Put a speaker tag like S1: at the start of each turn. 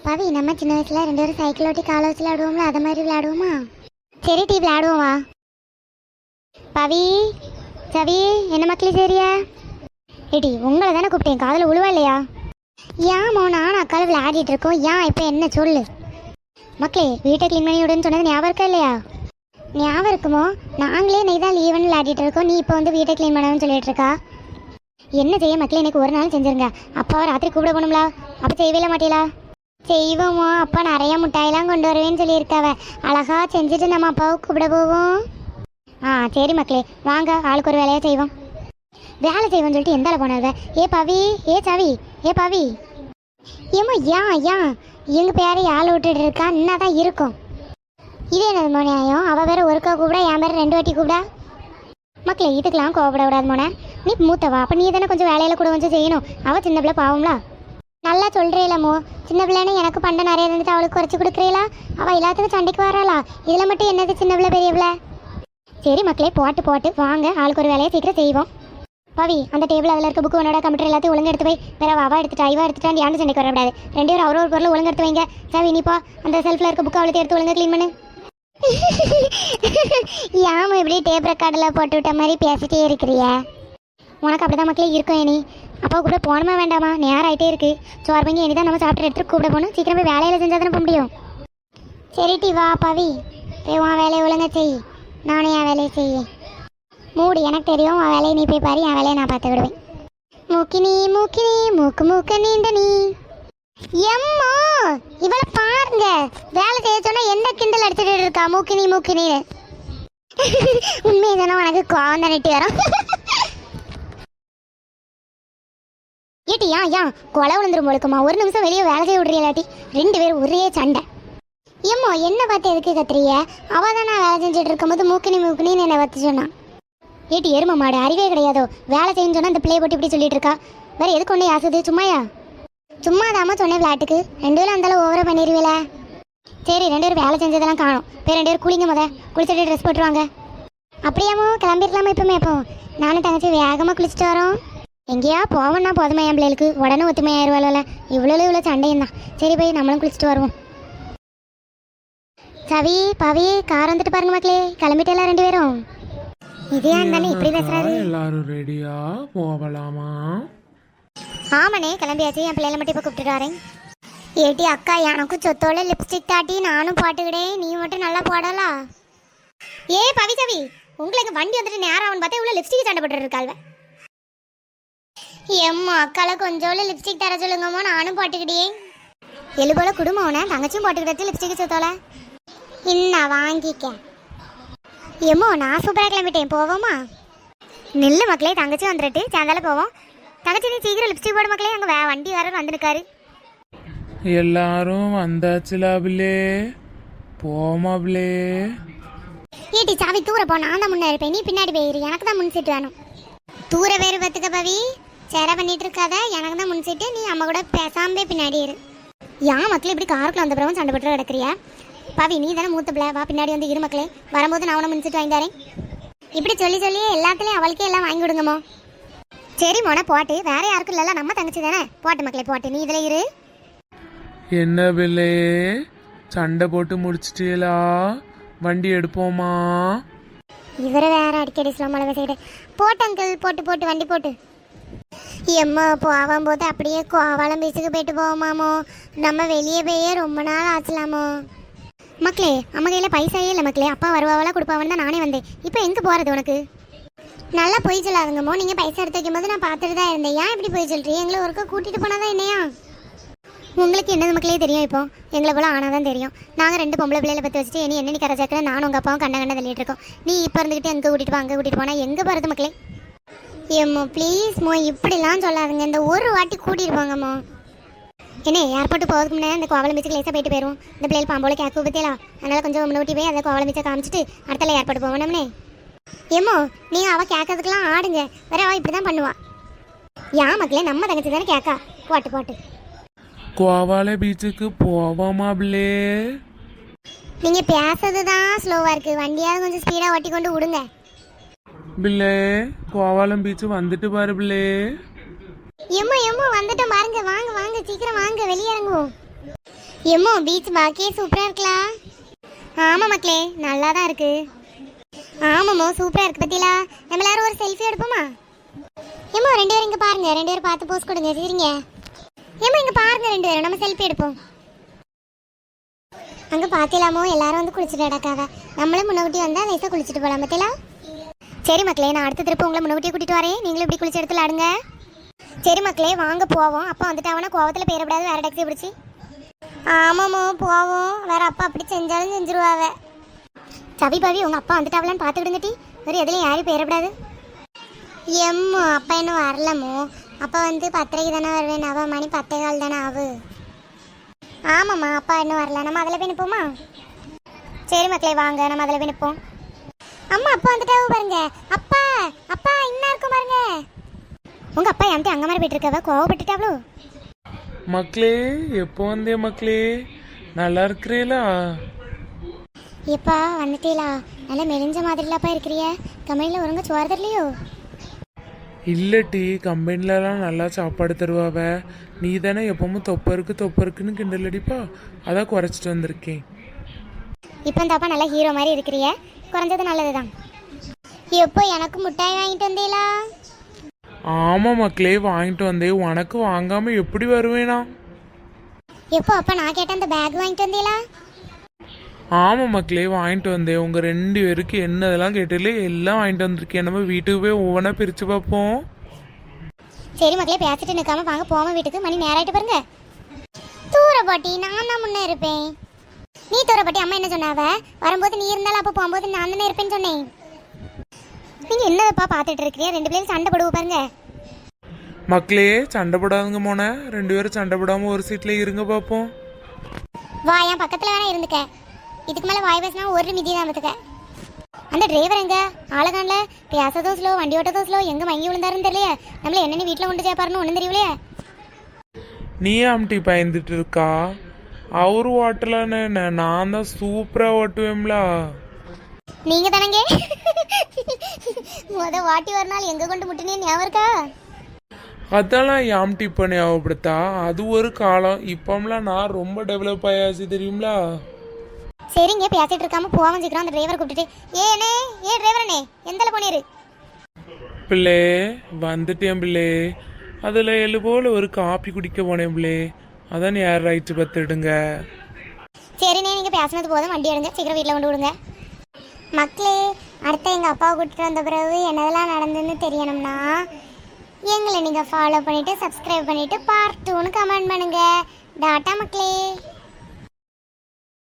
S1: பவி, நம்ம சின்ன வயசுல 2 பேரும் சைக்கிள் ஓட்டி காலை வச்சு விளையாடுவோம்ல, அதை மாதிரி விளையாடுவோமா? சரி டீ, விளையாடுவோமா? பவி, சவி, என்ன மக்களே சரியா? ஏடி, உங்களை தானே கூப்பிட்டேன், காதில் உழுவா இல்லையா? ஏன் நானும் அக்கால விளையாடிட்டு இருக்கோம், ஏன் இப்போ என்ன சொல்லு? மக்களே, வீட்டை க்ளீன் பண்ணி விடுன்னு சொன்னது ஞாபகம் இருக்கா இல்லையா? ஞாபகம் இருக்குமோ? நாங்களே நீ தான் லீவுன்னு விளையாடிட்டு இருக்கோம், நீ இப்போ வந்து வீட்டை க்ளீன் பண்ணணும்னு சொல்லிட்டு இருக்கா. என்ன செய்ய மக்களே, எனக்கு ஒரு நாள் செஞ்சிருங்க. அப்பாவை ராத்திரி கூப்பிட போகணும்ல, அப்போ செய்யவே மாட்டீங்களா? செய்வோமோ, அப்பா நிறைய முட்டாயெல்லாம் கொண்டு வருவேன்னு சொல்லியிருக்காவ. அழகா செஞ்சுட்டு நம்ம அப்பாவை கூப்பிட போவோம். சரி மக்களே, வாங்க ஆளுக்கு ஒரு வேலையாக செய்வோம். வேலை செய்வோம்னு சொல்லிட்டு எந்தால போனாவ? ஏ பவி, ஏ சவி, ஏ பவி. ஏமா ஏன் எங்கள் பேரை ஆள் விட்டுட்டு இருக்கா, என்ன தான் இருக்கும்? இது என்னது மோனியாயம்? அவள் வேற ஒருக்கா கூப்பிடா, என் பேர் 2 வாட்டி கூப்பிடா. மக்களே, இதுக்கெல்லாம் கோவப்பட விடாது மோனே, நீ மூத்தவா, அப்போ நீ தானே கொஞ்சம் வேலையில் கூட கொஞ்சம் செய்யணும். அவள் சின்ன பிள்ளை பாவம்லா. நல்லா சொல்கிறீங்களமோ, சின்ன பிள்ளைன்னு எனக்கு பண்டை நிறைய இருந்துட்டு அவளுக்கு குறைச்சி கொடுக்குறீங்களா? அவள் எல்லாத்துக்கும் சண்டைக்கு வராளா? இதில் மட்டும் என்னது சின்ன பிள்ளை பெரிய பிள்ளை? சரி மக்களே, போட்டு வாங்க ஆளுக்கு ஒரு வேலையை சீக்கிரம் செய்வோம். பவி, அந்த டேபிள் அதில் இருக்க புக்கு உன்னோட கம்ப்யூட்டர் எல்லாத்தையும் ஒழுங்கு எடுத்து போய் வேற அவா எடுத்துட்டா இவா எடுத்துட்டான் யாரும் சண்டைக்கு வரக்கூடாது. 2 பேரும் ஒரு பொருளை ஒழுங்கு எடுத்து வைங்க. சவி, நீப்பா அந்த செல்ஃபில் இருக்க புக்கை அவளுக்கு எடுத்து ஒழுங்கு க்ளீன் பண்ணு. யாம இப்படி டேப் ரெக்கார்டில் போட்டு விட்ட மாதிரி பேசிட்டே இருக்கிறியா? உனக்கு அப்படிதான் மக்களே இருக்கும். இனி அப்பா கூட போகணுமா வேண்டாமா? நேரம் ஆகிட்டே இருக்கு. சோறு பங்கி இனி தான் நம்ம சாப்பிட்டு எடுத்துட்டு கூப்பிட போகணும். சீக்கிரம் போய் வேலையில் செஞ்சால் தானே போக முடியும். சரி டி, வா பவி, போய் உன் வேலையை ஒழுங்க செய், நானும் என் வேலையை செய்ய. மூடி, எனக்கு தெரியும். உன் வேலையை நீ போய் பாரு, என் வேலையை நான் பார்த்துக்கிடுவேன். மூக்கினி மூக்கினி மூக்கு மூக்க நீண்ட நீ. எம்மா, இவளை பாருங்க, வேலை செய்ய சொன்னா என்ன கிண்டல் அடிச்சுட்டு இருக்கா, மூக்கினி மூக்கினி. உண்மையை தானே உனக்கு கோவம் தானே வரும். ஏட்டி, ஏன் கொலை விழுந்துரும் போலுக்குமா? ஒரு நிமிஷம் வெளியே வேலை செய்ய விடுறீங்களாட்டி? 2 பேரும் ஒரே சண்டை. ஏம்மா, என்ன பார்த்து எதுக்கு கத்துறிய? அவள் தான் நான் வேலை செஞ்சுட்டு இருக்கும்போது மூக்கினின்னு என்னை வச்சு சொன்னான். ஏட்டி எரும மாடு, அறிவே கிடையாதோ? வேலை செய்யணும்னு சொன்னால் அந்த பிள்ளையை போட்டு இப்படி சொல்லிட்டு இருக்கா. வேற எதுக்கு கொண்டு ஆசுது? சும்மாயா? சும்மா தாமா சொன்னேன் விளையாட்டுக்கு. 2 பேரும் அந்தாலும் ஓவரா பண்ணிடுவீல. சரி, 2 பேரும் வேலை செஞ்சதெல்லாம் காணும். போய் 2 பேரும் குளிங்க, குளிச்சுட்டு ட்ரெஸ் போட்டுருவாங்க. அப்படியாமோ கிளம்பிருக்கலாமா? இப்போமே அப்போ நானும் தங்கச்சி வேகமாக குளிச்சுட்டு வரோம். எங்கேயா போவோம்னா போதுமா என் பிள்ளைகளுக்கு? உடனே ஒத்துமையாயிருவாள். இவ்வளோ சண்டையும் தான். சரி, போய் நம்மளும் குளிச்சுட்டு வருவோம். சவி, பவி, கார் வந்துட்டு பாருங்க மக்களே, கிளம்பிட்டேலாம் 2 பேரும். இதே தானே இப்படி பேசுறாரு?
S2: எல்லாரும் ரெடியா போகலாமா?
S1: ஆமாண்ணே, கிளம்பியாச்சு. என் பிள்ளைகளை மட்டும் இப்போ கூப்பிட்டுட்டு வரேன். ஏட்டி அக்கா, எனக்கும் சொத்தோட லிப்ஸ்டிக் தாட்டி நானும் போட்டுக்கிட்டேன், நீ மட்டும் நல்லா போடலாம். ஏ பவி, சவி, உங்களுக்கு வண்டி வந்துட்டு நேரம் அவன் பார்த்தா இவ்வளோ லிப்ஸ்டிக் சண்டை போட்டு இருக்காள்வ. எம்மா, அக்கால கொஞ்சோட லிப்ஸ்டிக் தர சொல்லுங்கம்மா, நானும் போட்டுக்கிட்டேன். எழுபோல குடும்பம்னா தங்கச்சியும் போட்டுக்கிட்டு லிப்ஸ்டிக் சொத்தோல. இன்னும் வாங்கிக்க. எம்மோ, நான் சூப்பராக கிளம்பிட்டேன், போவோமா? நெல்லு மக்களே, தங்கச்சி வந்துட்டு சேர்ந்தால போவோம். தங்கச்சி, நீ சீக்கிரம் லிப்ஸ்டிக் போட மக்களே, அங்கே வண்டி வேற வந்து நிற்காரு.
S2: எல்லாரும் வந்தாச்சுலா பிள்ளே, போமா பிள்ளே.
S1: ஏட்டி சாவி, தூர போ, நான் தான் முன்னே இருப்பேன், நீ பின்னாடி போயிரு. எனக்கு தான் முன் சீட்டு வேணும். தூர வேறு பத்துக்க பவி, சேர பண்ணிட்டு இருக்காத. எனக்கு தான் முன் சீட்டு, நீ அம்மா கூட பேசாம பின்னாடி இரு. ஏன் மக்களே இப்படி காருக்குள்ள வந்த பிறகு சண்டை போட்டு கிடக்குறியா? பவி, நீ தானே மூத்த பிள்ளை, வா பின்னாடி வந்து இரு மக்களே. வரும்போது நான் உன முன் சீட்டு வாங்கி தரேன். இப்படி சொல்லி எல்லாத்துலேயும் அவளுக்கே எல்லாம் வாங்கி விடுங்கம்மா. சரி மோனா, போட்டு வேற யாருக்கும் இல்லைல்ல, நம்ம தங்கச்சி தானே. போட்டு மக்களே, போட்டு நீ இதில் இரு.
S2: என்ன பிள்ளை, சண்டை போட்டு முடிச்சிட்டீங்களா? வண்டி எடுப்போமா?
S1: இவரை வேற அடிக்கடி சிரமளவு செய்யுது. போட்டு அங்கிள், போட்டு வண்டி போட்டு. எம்மா, போகும்போது அப்படியே கோவாலம் பீச்சுக்கு போயிட்டு போவோமாமோ? நம்ம வெளியே போயே ரொம்ப நாள் ஆச்சலாமோ? மக்களே, அம்மா கையில் பைசாயே இல்லை மக்களே. அப்பா வருவாவெல்லாம் கொடுப்பாவன்னு தான் நானே வந்தேன். இப்போ எங்கே போகிறது உனக்கு? நல்லா போய் சொல்லாதுங்கம்மோ. நீங்கள் பைசா எடுத்து வைக்கும்போது நான் பார்த்துட்டு தான் இருந்தேன். ஏன் இப்படி போய் சொல்கிறீ? எங்களை ஒருக்கா கூட்டிகிட்டு போனால் தான் என்னையா? உங்களுக்கு என்னது மக்களே தெரியும்? இப்போ எங்களை போல ஆனால் தான் தெரியும். நாங்கள் 2 பொம்பளை பிள்ளைகளை பற்றி வச்சுட்டு என்ன கரை சேர்க்கல, நானும் உங்கள் அப்பாவும் கண்ண தள்ளிட்டு இருக்கோம். நீ இப்போ இருந்துக்கிட்டு எங்கே கூட்டிகிட்டு அங்கே கூட்டிகிட்டு போனால் எங்கே போகிறது மக்களே? ஏம்மோ ப்ளீஸ் மோ, இப்படிலாம் சொல்லாதுங்க. இந்த ஒரு வாட்டி கூட்டிகிட்டு போங்கம்மா. என்ன ஏர்போர்ட்டு போகிறதுக்கு முன்னாடி அந்த கோவலம் பீச்சுக்கு லேசாக போயிட்டு போயிடுவோம். இந்த பிள்ளைகள் பாம்போல கேட்க பற்றியலாம். அதனால் கொஞ்சம் முன்னூட்டி போய் அந்த கோவலம் பீச்சை காமிச்சிட்டு அடுத்தால ஏர்போர்ட் போகணும்னே. ஏம்மோ, நீங்கள் அவள் கேட்கறதுக்கெலாம் ஆடுங்க. வேற அவள் இப்படி தான் பண்ணுவா. ஏன் மக்களே, நம்ம தங்கச்சி தானே கேட்கா. போட்டு
S2: கோவால பீச்சுக்கு போவோமா பிள்ளே?
S1: நீங்கள் பேசுறது தான் ஸ்லோவாக இருக்குது. வண்டியாவது கொஞ்சம் ஸ்பீடாக ஓட்டி கொண்டு விடுங்க.
S2: பிள்ளே, கோவாலம் பீச்சு வந்துட்டு பாரு பிள்ளே.
S1: எம்மா வந்துட்டோம் பாருங்க. வாங்க சீக்கிரம் வாங்க, வெளியே இறங்குவோம். எம்மோ பீச் பாக்கியே சூப்பராக இருக்கலாம். ஆமாம் மக்களே, நல்லா தான் இருக்கு. ஆமாமோ சூப்பராக இருக்கு பத்திலா. நம்ம எல்லாரும் ஒரு செல்ஃபி எடுப்போமா? ஏம்மா 2 பேரும் இங்கே பாருங்க, 2 பேரும் பார்த்து போஸ்ட் கொடுங்க சரிங்க. ஏம்மா இங்கே பாருங்க 2 பேரும், நம்ம செல்ஃபி எடுப்போம். அங்கே பார்த்திலாமோ எல்லாரும் வந்து குளிச்சுட்டு அடக்காவ. நம்மளும் முன்னகுட்டி வந்தால் நைஸாக குளிச்சுட்டு போகலாம் பத்திலா. சரி மக்களே, நான் அடுத்த திருப்பி உங்களை முன்னகுட்டியை கூட்டிகிட்டு வரேன். நீங்களும் இப்படி குளிச்சு எடுத்துல ஆடுங்க. சரி மக்களே வாங்க போவோம். அப்பா வந்துட்டாவனா கோவத்தில் பேரப்படாது, வேற டாக்ஸி பிடிச்சி. ஆமாமோ போவோம், வேற அப்பா அப்படி செஞ்சாலும் செஞ்சிருவாவ. சவி பவி உங்கள் அப்பா வந்துட்டாவலான்னு பார்த்துக்கிடுங்கட்டி, வேறு எதுலையும் யாரும் பேரப்படாது. எம்மோ அப்பா இன்னும் வரலமோ, அப்பா வந்து 10:30 தானே வருவேன். அவ மணி 10:15 தானே ஆகு. ஆமாம்மா அப்பா இன்னும் வரல, நம்ம அதில் போய் நிற்போமா? சரி மக்களே வாங்க, நம்ம அதில் போய் நிற்போம். அம்மா அப்பா வந்துட்டாவோ பாருங்க. அப்பா அப்பா இன்னும் இருக்கும் பாருங்க. உங்கள் அப்பா என்கிட்ட அங்கே மாதிரி போயிட்டு இருக்கவ, கோவப்பட்டுட்டாவளோ?
S2: மக்களே எப்போ வந்தே மக்களே, நல்லா இருக்கிறீங்களா?
S1: எப்பா வந்துட்டீங்களா? நல்லா மெலிஞ்ச மாதிரிலாப்பா இருக்கிறிய. கம்பெனியில் ஒருங்க சோறு தரலையோ?
S2: இல்லை டீ, கம்பெனிலலாம் நல்லா சாப்பாடு தருவாவ. நீ தானே எப்பவும் தொப்பருக்குன்னு கிண்டல் அடிப்பா, அதான் குறைச்சிட்டு வந்திருக்கேன்.
S1: இப்போ தாப்பா நல்லா ஹீரோ மாதிரி இருக்கிறிய, குறைஞ்சது நல்லது தான். எப்போ எனக்கு முட்டாய் வாங்கிட்டு வந்தீங்களா?
S2: ஆமாம் மக்களே வாங்கிட்டு வந்தேன். உனக்கு வாங்காமல் எப்படி வருவேனா?
S1: எப்போ அப்பா நான் கேட்ட அந்த பேக் வாங்கிட்டு வந்தீங்களா?
S2: ஆமாம் மக்களே வாங்கிட்டு வந்தேன். உங்கள் 2 பேருக்கு என்ன இதெல்லாம் கேட்டிலே எல்லாம் வாங்கிட்டு வந்திருக்கேன். நம்ம வீட்டுக்கு போய் ஒவ்வொன்றா பிரித்து பார்ப்போம்.
S1: சரி மக்களே பேசிட்டு நிற்காம வாங்க போவோம் வீட்டுக்கு. மணி நேராயிட்டு பாருங்க. தூரப்பாட்டி நான் தான் முன்னே இருப்பேன். நீ தூரப்பாட்டி அம்மா என்ன சொன்னாவ? வரும்போது நீ இருந்தாலும் அப்போ போகும்போது நான் தானே இருப்பேன்னு சொன்னேன். நீங்கள் என்னப்பா பார்த்துட்டு இருக்கிறியா? 2 பேரும் சண்டை போடுவோம் பாருங்க.
S2: மக்களே சண்டை போடாதுங்க மோன, 2 பேரும் சண்டை போடாமல் ஒரு சீட்டில் இருங்க பார்ப்போம்.
S1: வா என் பக்கத்தில் வேணா இருந்துக்க. இதுக்கு மேலே வாய் பேசினா ஒரு மிதி தான் பார்த்துக்க. அந்த டிரைவர் எங்க ஆளகான்ல பேசதோ ஸ்லோ, வண்டி ஓட்டதோ ஸ்லோ, எங்கே மங்கி விழுந்தாருன்னு தெரியலையே. நம்மள என்னென்ன வீட்டில் கொண்டு சேர்ப்பாருன்னு ஒன்றும் தெரியலையே.
S2: நீ ஆம்டி பயந்துட்டு இருக்கா? அவரு ஓட்டலான்னு நான் தான் சூப்பராக ஓட்டுவேன்ல.
S1: நீங்க தானங்க வாட்டி ஒரு நாள் எங்க கொண்டு முட்டினே ஞாபகம் இருக்கா?
S2: அதெல்லாம் ஆம்டி இப்போ ஞாபகப்படுத்தா, அது ஒரு காலம். இப்போம்லாம் நான் ரொம்ப டெவலப் ஆயாச்சு தெரியுங்களா?
S1: சரிங்க பேசிட்டு இருக்காம போவாம சீக்கிரம் அந்த டிரைவர் கூப்பிட்டுட்டு, ஏனே ஏ டிரைவரனே எந்தல போனீரு?
S2: பிள்ளை வந்துட்டேன் பிள்ளை. அதில் போல ஒரு காப்பி குடிக்க போனேன் பிள்ளை, அதான் யார் ரைட்டு பார்த்துடுங்க.
S1: சரிண்ணே நீங்க பேசினது போதும், வண்டி எடுங்க சீக்கிரம் வீட்டில் கொண்டு விடுங்க. மக்களே அடுத்த எங்கள் அப்பாவை கூட்டிட்டு வந்த பிறகு என்னதெல்லாம் நடந்ததுன்னு தெரியணும்னா எங்களை நீங்கள் ஃபாலோ பண்ணிவிட்டு சப்ஸ்கிரைப் பண்ணிவிட்டு பார்ட் 2ன்னு கமெண்ட் பண்ணுங்கள். டாட்டா மக்களே.